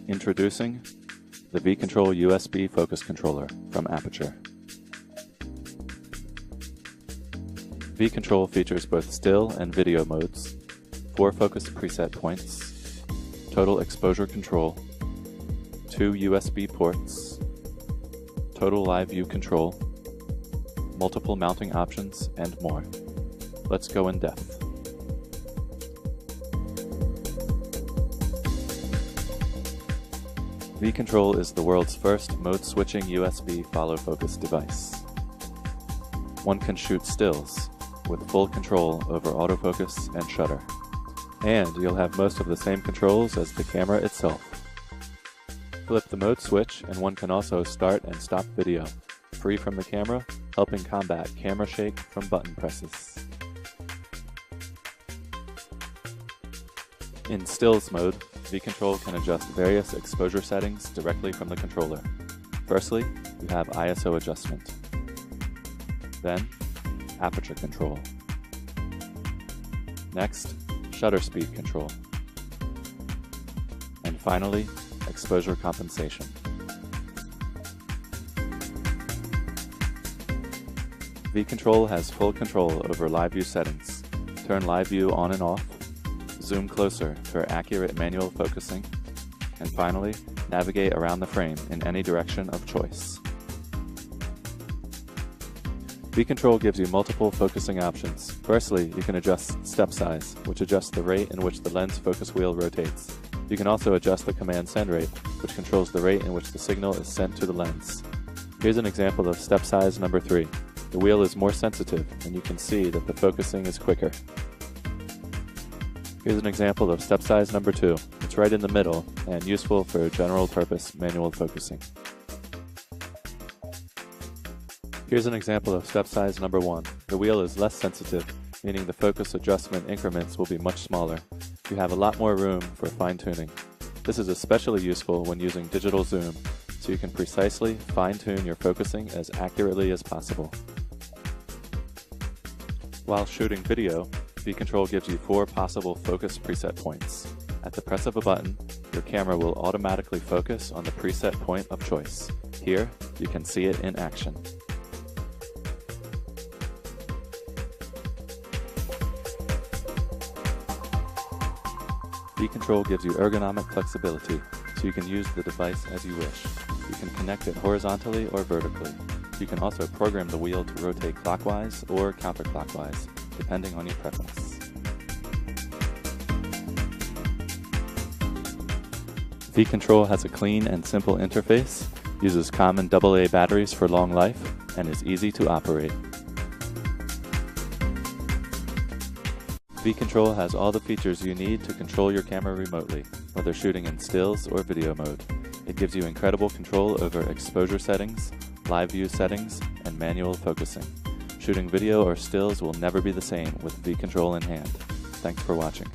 Introducing the V-Control USB Focus Controller from Aperture. V-Control features both still and video modes, 4 focus preset points, total exposure control, 2 USB ports, total live view control, multiple mounting options, and more. Let's go in depth. V-Control is the world's first mode-switching USB follow-focus device. One can shoot stills with full control over autofocus and shutter, and you'll have most of the same controls as the camera itself. Flip the mode switch and one can also start and stop video, free from the camera, helping combat camera shake from button presses. In stills mode, V-Control can adjust various exposure settings directly from the controller. Firstly, you have ISO adjustment. Then, aperture control. Next, shutter speed control. And finally, exposure compensation. V-Control has full control over live view settings. Turn live view on and off, zoom closer for accurate manual focusing, and finally, navigate around the frame in any direction of choice. V-Control gives you multiple focusing options. Firstly, you can adjust step size, which adjusts the rate in which the lens focus wheel rotates. You can also adjust the command send rate, which controls the rate in which the signal is sent to the lens. Here's an example of step size number 3. The wheel is more sensitive, and you can see that the focusing is quicker. Here's an example of step size number 2. It's right in the middle and useful for general purpose manual focusing. Here's an example of step size number 1. The wheel is less sensitive, meaning the focus adjustment increments will be much smaller. You have a lot more room for fine-tuning. This is especially useful when using digital zoom, so you can precisely fine-tune your focusing as accurately as possible. While shooting video, V-Control gives you 4 possible focus preset points. At the press of a button, your camera will automatically focus on the preset point of choice. Here, you can see it in action. V-Control gives you ergonomic flexibility, so you can use the device as you wish. You can connect it horizontally or vertically. You can also program the wheel to rotate clockwise or counterclockwise, depending on your preference. V-Control has a clean and simple interface, uses common AA batteries for long life, and is easy to operate. V-Control has all the features you need to control your camera remotely, whether shooting in stills or video mode. It gives you incredible control over exposure settings, live view settings, and manual focusing. Shooting video or stills will never be the same with V-Control in hand. Thanks for watching.